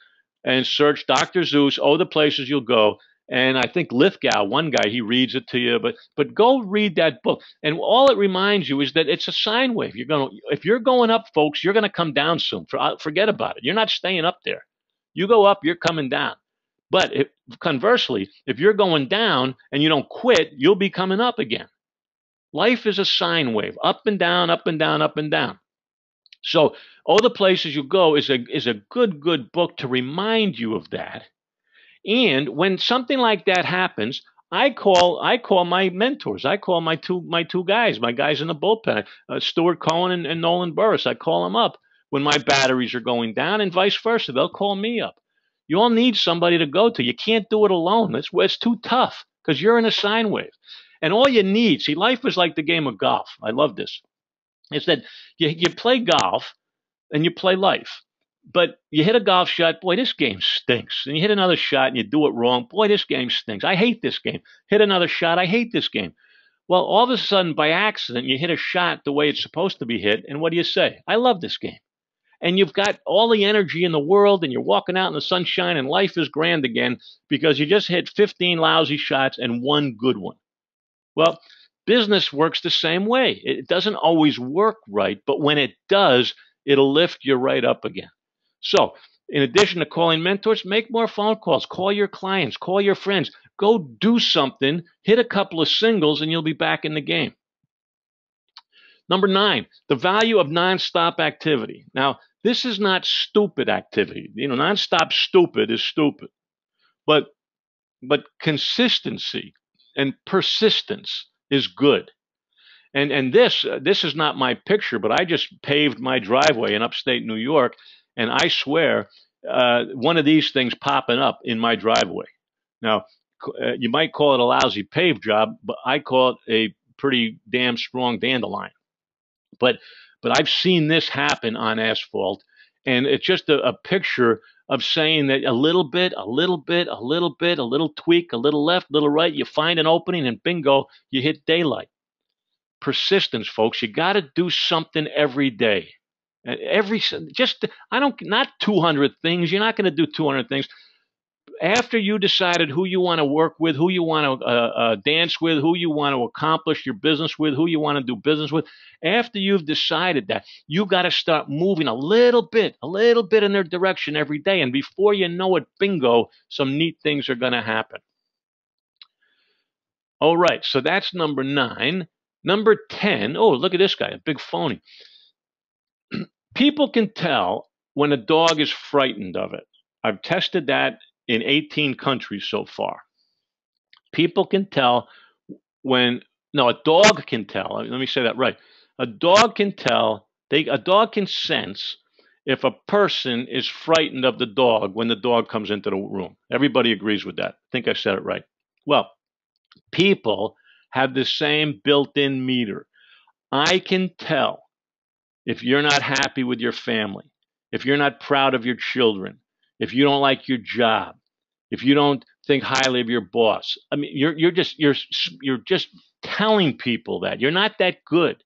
and search Dr. Zeus, Oh, the Places You'll Go, And I think Lithgow, one guy, he reads it to you. But go read that book, and all it reminds you is that it's a sine wave. If you're going up, folks, you're gonna come down soon. Forget about it. You're not staying up there. You go up, you're coming down. But conversely, if you're going down and you don't quit, you'll be coming up again. Life is a sine wave, up and down, up and down, up and down. So, All the Places You Go is a good book to remind you of that. And when something like that happens, I call my mentors. I call my two guys, my guys in the bullpen, Stuart Cohen and Nolan Burris. I call them up when my batteries are going down, and vice versa. They'll call me up. You all need somebody to go to. You can't do it alone. It's too tough because you're in a sine wave. And all you need, see, life is like the game of golf. I love this. It's that you play golf and you play life. But you hit a golf shot, boy, this game stinks. And you hit another shot and you do it wrong, boy, this game stinks. I hate this game. Hit another shot, I hate this game. Well, all of a sudden, by accident, you hit a shot the way it's supposed to be hit, and what do you say? I love this game. And you've got all the energy in the world, and you're walking out in the sunshine, and life is grand again because you just hit 15 lousy shots and one good one. Well, business works the same way. It doesn't always work right, but when it does, it'll lift you right up again. So, in addition to calling mentors, make more phone calls. Call your clients, call your friends. Go do something, hit a couple of singles, and you'll be back in the game. Number 9, the value of nonstop activity. Now, this is not stupid activity. Nonstop stupid is stupid. But consistency and persistence is good. And this is not my picture, but I just paved my driveway in upstate New York, and I swear one of these things popping up in my driveway. Now, you might call it a lousy paved job, but I call it a pretty damn strong dandelion. But I've seen this happen on asphalt, and it's just a picture of saying that a little bit, a little bit, a little bit, a little tweak, a little left, a little right, you find an opening, and bingo, you hit daylight. Persistence, folks. You got to do something every day. Not 200 things. You're not going to do 200 things. After you decided who you want to work with, who you want to dance with, who you want to accomplish your business with, who you want to do business with, after you've decided that, you got to start moving a little bit in their direction every day. And before you know it, bingo, some neat things are going to happen. All right, so that's number 9. Number 10, oh, look at this guy, a big phony. People can tell when a dog is frightened of it. I've tested that in 18 countries so far. People can tell a dog can tell. Let me say that right. A dog can tell, a dog can sense if a person is frightened of the dog when the dog comes into the room. Everybody agrees with that. I think I said it right. Well, people have the same built-in meter. I can tell if you're not happy with your family, if you're not proud of your children, if you don't like your job, if you don't think highly of your boss. I mean, you're just telling people that you're not that good.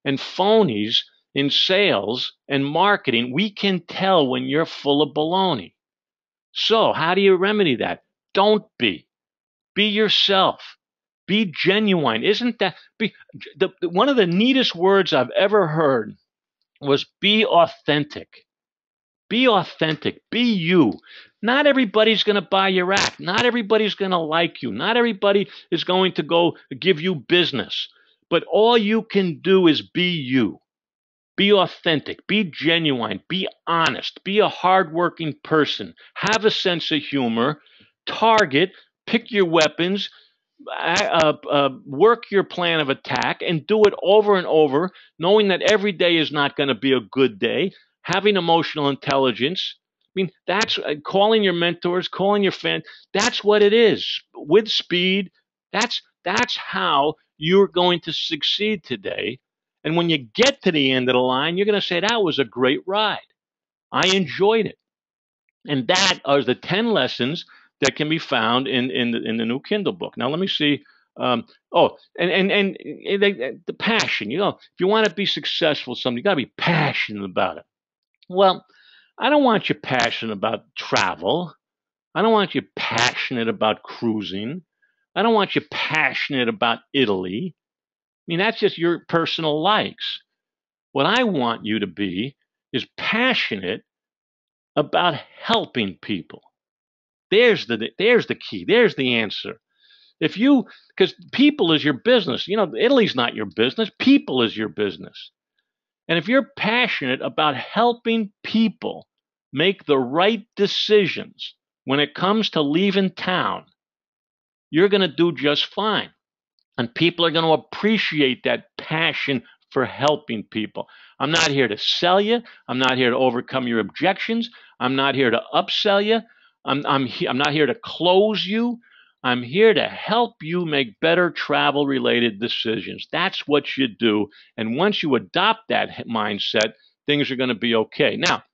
And phonies in sales and marketing, we can tell when you're full of baloney. So how do you remedy that? Don't be. Be yourself. Be genuine. Isn't that one of the neatest words I've ever heard was be authentic. Be authentic. Be you. Not everybody's going to buy your act. Not everybody's going to like you. Not everybody is going to go give you business. But all you can do is be you. Be authentic. Be genuine. Be honest. Be a hardworking person. Have a sense of humor. Target. Pick your weapons. Work your plan of attack and do it over and over, knowing that every day is not going to be a good day. Having emotional intelligence. I mean, that's calling your mentors, calling your fans. That's what it is. With speed, that's how you're going to succeed today. And when you get to the end of the line, you're going to say, that was a great ride. I enjoyed it. And that are the 10 lessons that can be found in the new Kindle book. Now, let me see. And the passion. If you want to be successful, something, you got to be passionate about it. Well, I don't want you passionate about travel. I don't want you passionate about cruising. I don't want you passionate about Italy. I mean, that's just your personal likes. What I want you to be is passionate about helping people. There's the key. There's the answer. If you Because people is your business. Italy's not your business. People is your business. And if you're passionate about helping people make the right decisions when it comes to leaving town, you're going to do just fine. And people are going to appreciate that passion for helping people. I'm not here to sell you. I'm not here to overcome your objections. I'm not here to upsell you. I'm not here to close you. I'm here to help you make better travel related decisions. That's what you do. And once you adopt that mindset, things are going to be okay. Now,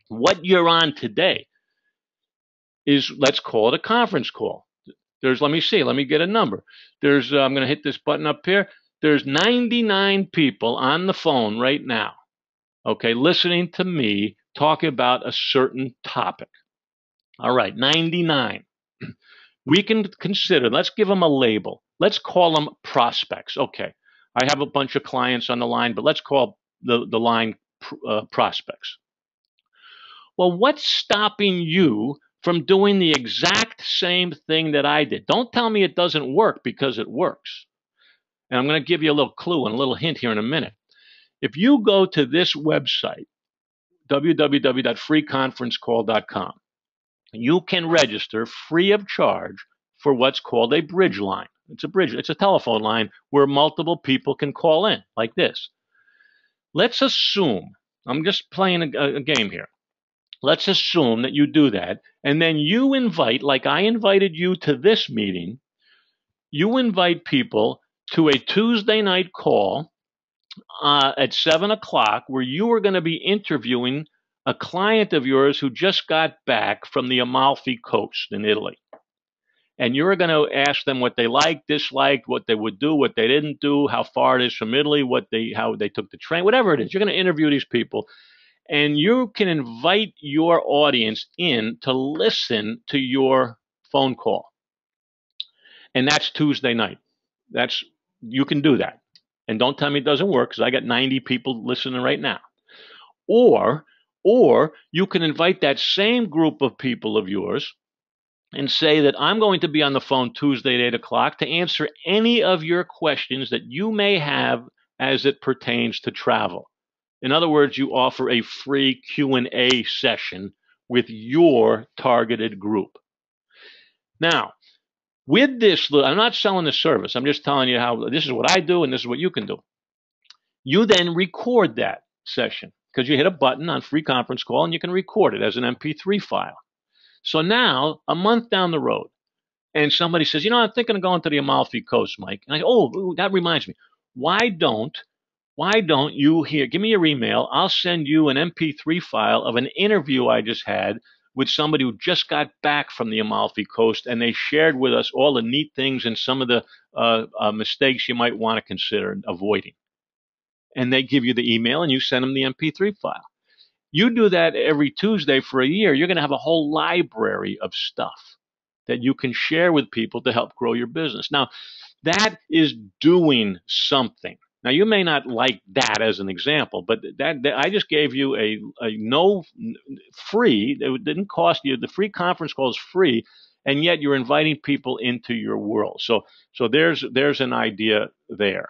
what you're on today is, let's call it a conference call. Let me see, let me get a number. I'm going to hit this button up here. There's 99 people on the phone right now, okay, listening to me talk about a certain topic. All right, 99. We can consider, let's give them a label. Let's call them prospects. Okay, I have a bunch of clients on the line, but let's call the line prospects. Well, what's stopping you from doing the exact same thing that I did? Don't tell me it doesn't work, because it works. And I'm going to give you a little clue and a little hint here in a minute. If you go to this website, www.freeconferencecall.com, you can register free of charge for what's called a bridge line. It's a telephone line where multiple people can call in like this. Let's assume, I'm just playing a game here. Let's assume that you do that, and then you invite, like I invited you to this meeting, you invite people to a Tuesday night call at 7 o'clock, where you are going to be interviewing a client of yours who just got back from the Amalfi Coast in Italy. And you're going to ask them what they liked, disliked, what they would do, what they didn't do, how far it is from Italy, how they took the train, whatever it is. You're going to interview these people, and you can invite your audience in to listen to your phone call. And that's Tuesday night. You can do that. And don't tell me it doesn't work, because I got 90 people listening right now. Or you can invite that same group of people of yours and say that I'm going to be on the phone Tuesday at 8 o'clock to answer any of your questions that you may have as it pertains to travel. In other words, you offer a free Q&A session with your targeted group. Now, with this, I'm not selling the service. I'm just telling you how this is what I do and this is what you can do. You then record that session, because you hit a button on free conference call and you can record it as an MP3 file. So now, a month down the road, and somebody says, I'm thinking of going to the Amalfi Coast, Mike. And I go, oh, that reminds me. Why don't you give me your email. I'll send you an MP3 file of an interview I just had with somebody who just got back from the Amalfi Coast, and they shared with us all the neat things and some of the mistakes you might want to consider avoiding. And they give you the email, and you send them the MP3 file. You do that every Tuesday for a year, you're going to have a whole library of stuff that you can share with people to help grow your business. Now, that is doing something. Now, you may not like that as an example, but that I just gave you a no free. It didn't cost you. The free conference call is free, and yet you're inviting people into your world. So there's an idea there.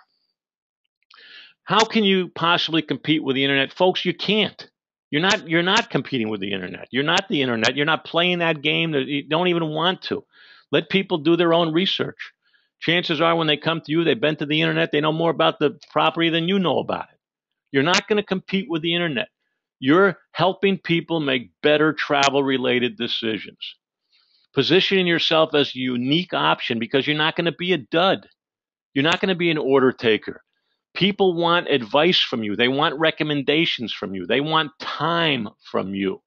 How can you possibly compete with the internet, folks? You can't. You're not competing with the internet. You're not the internet. You're not playing that game. You don't even want to. Let people do their own research. Chances are, when they come to you, they've been to the internet, they know more about the property than you know about it. You're not going to compete with the internet. You're helping people make better travel related decisions. Positioning yourself as a unique option, because you're not going to be a dud. You're not going to be an order taker. People want advice from you. They want recommendations from you. They want time from you.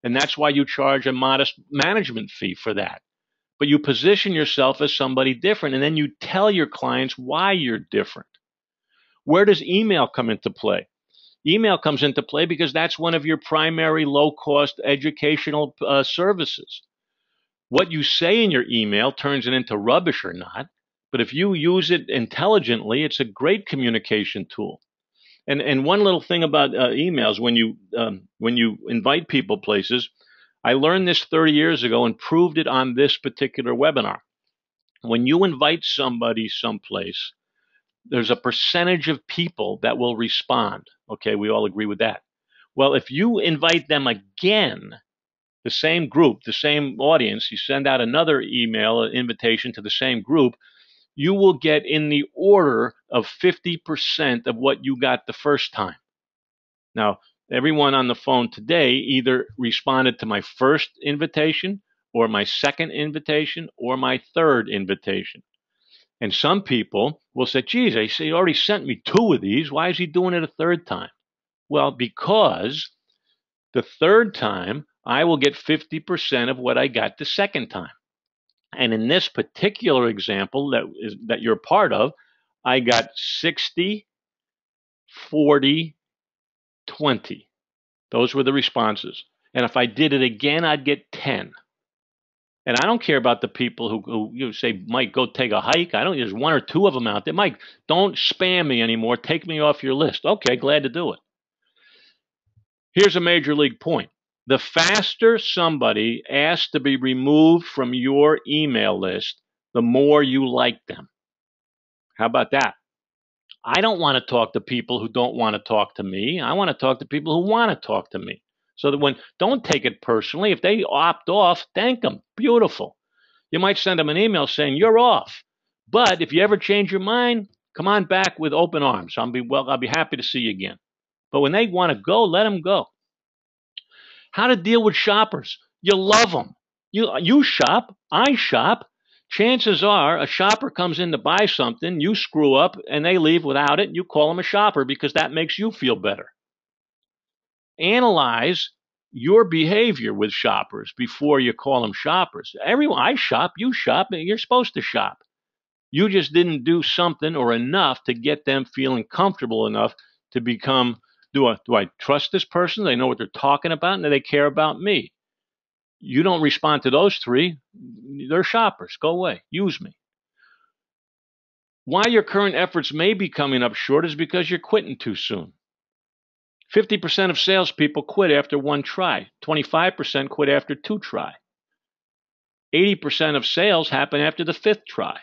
And that's why you charge a modest management fee for that. But you position yourself as somebody different, and then you tell your clients why you're different. Where does email come into play? Email comes into play because that's one of your primary low-cost educational services. what you say in your email turns it into rubbish or not. But if you use it intelligently, it's a great communication tool. And one little thing about emails, when you invite people places, I learned this 30 years ago and proved it on this particular webinar. When you invite somebody someplace, there's a percentage of people that will respond. Okay, we all agree with that. Well, if you invite them again, the same group, the same audience, you send out another email invitation to the same group, you will get in the order of 50% of what you got the first time. Now, everyone on the phone today either responded to my first invitation or my second invitation or my third invitation. And some people will say, geez, he already sent me 2 of these. Why is he doing it a third time? Well, because the third time I will get 50% of what I got the second time. And in this particular example that you're part of, I got 60, 40, 20. Those were the responses. And if I did it again, I'd get 10. And I don't care about the people who you say, Mike, go take a hike. There's 1 or 2 of them out there. Mike, don't spam me anymore. Take me off your list. Okay, glad to do it. Here's a major league point. The faster somebody asks to be removed from your email list, the more you like them. How about that? I don't want to talk to people who don't want to talk to me. I want to talk to people who want to talk to me. So that don't take it personally. If they opt off, thank them. Beautiful. You might send them an email saying you're off. But if you ever change your mind, come on back with open arms. I'll be happy to see you again. But when they want to go, let them go. How to deal with shoppers? You love them. You shop. I shop. Chances are a shopper comes in to buy something, you screw up, and they leave without it. You call them a shopper because that makes you feel better. Analyze your behavior with shoppers before you call them shoppers. I shop, you shop, you're supposed to shop. You just didn't do something or enough to get them feeling comfortable enough to become, do I trust this person? They know what they're talking about, and do they care about me? You don't respond to those 3, they're shoppers. Go away. Use me. Why your current efforts may be coming up short is because you're quitting too soon. 50% of salespeople quit after 1 try. 25% quit after 2 try. 80% of sales happen after the 5th try.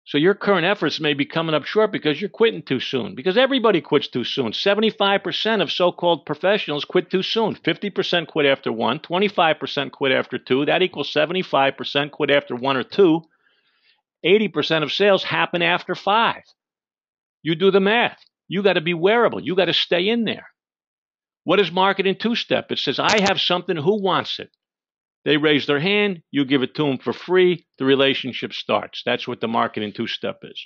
So your current efforts may be coming up short because you're quitting too soon. Because everybody quits too soon. 75% of so-called professionals quit too soon. 50% quit after 1. 25% quit after 2. That equals 75% quit after 1 or 2. 80% of sales happen after 5. You do the math. You got to be wearable. You got to stay in there. What is marketing 2-step? It says, I have something, who wants it? They raise their hand, you give it to them for free, the relationship starts. That's what the marketing 2-step is.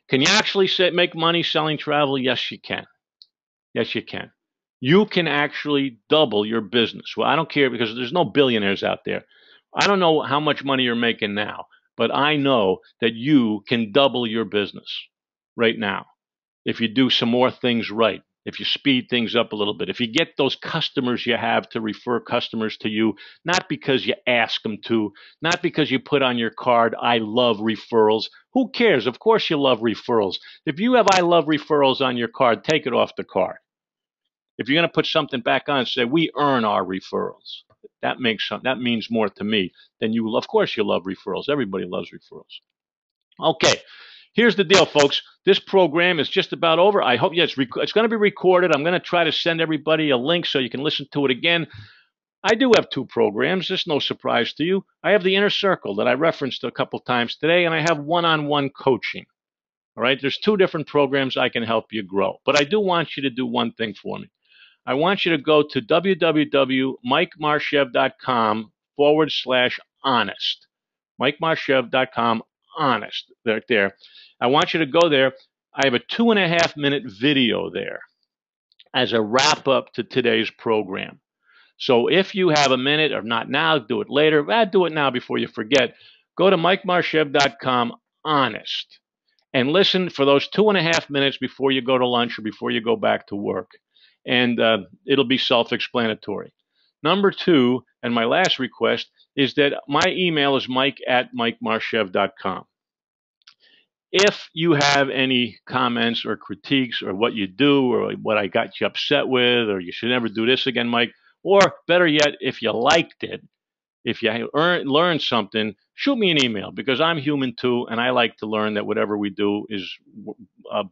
Can you actually make money selling travel? Yes, you can. Yes, you can. You can actually double your business. Well, I don't care because there's no billionaires out there. I don't know how much money you're making now, but I know that you can double your business right now if you do some more things right. If you speed things up a little bit, if you get those customers you have to refer customers to you, not because you ask them to, not because you put on your card, I love referrals. Who cares? Of course you love referrals. If you have I love referrals on your card, take it off the card. If you're going to put something back on, say we earn our referrals. That means more to me than you. Of course you love referrals. Everybody loves referrals. Okay. Here's the deal, folks. This program is just about over. I hope, it's going to be recorded. I'm going to try to send everybody a link so you can listen to it again. I do have 2 programs. It's no surprise to you. I have the Inner Circle that I referenced a couple times today, and I have one-on-one coaching. All right, there's 2 different programs I can help you grow. But I do want you to do one thing for me. I want you to go to www.mikemarshev.com/honest. MikeMarshev.com honest. There. I want you to go there. I have a 2.5-minute video there as a wrap up to today's program. So if you have a minute, or not now, do it later. Do it now before you forget. Go to MikeMarshev.com honest and listen for those 2.5 minutes before you go to lunch or before you go back to work. And it'll be self-explanatory. Number two, and my last request, is that my email is mike@mikemarshev.com. If you have any comments or critiques or what you do or what I got you upset with, or you should never do this again, Mike, or better yet, if you liked it, if you learned something, shoot me an email, because I'm human too, and I like to learn that whatever we do is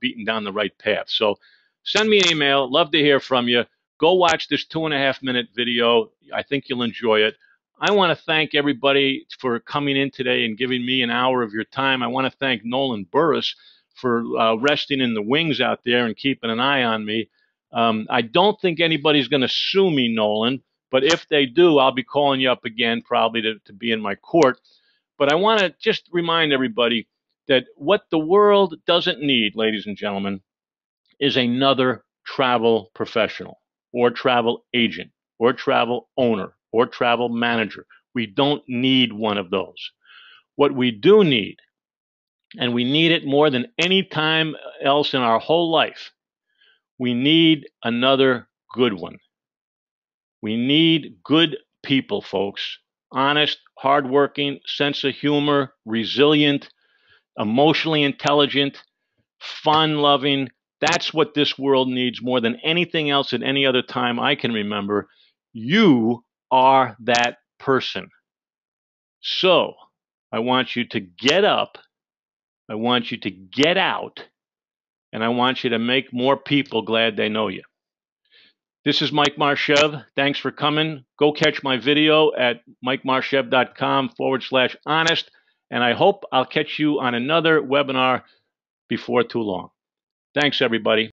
beaten down the right path. So send me an email. Love to hear from you. Go watch this 2.5 minute video. I think you'll enjoy it. I want to thank everybody for coming in today and giving me an hour of your time. I want to thank Nolan Burris for resting in the wings out there and keeping an eye on me. I don't think anybody's going to sue me, Nolan, but if they do, I'll be calling you up again, probably to be in my court. But I want to just remind everybody that what the world doesn't need, ladies and gentlemen, is another travel professional or travel agent or travel owner or travel manager. We don't need one of those. What we do need, and we need it more than any time else in our whole life, we need another good one. We need good people, folks. Honest, hardworking, sense of humor, resilient, emotionally intelligent, fun loving. That's what this world needs more than anything else at any other time I can remember. You are that person. So I want you to get up. I want you to get out. And I want you to make more people glad they know you. This is Mike Marshev. Thanks for coming. Go catch my video at mikemarshev.com/honest. And I hope I'll catch you on another webinar before too long. Thanks, everybody.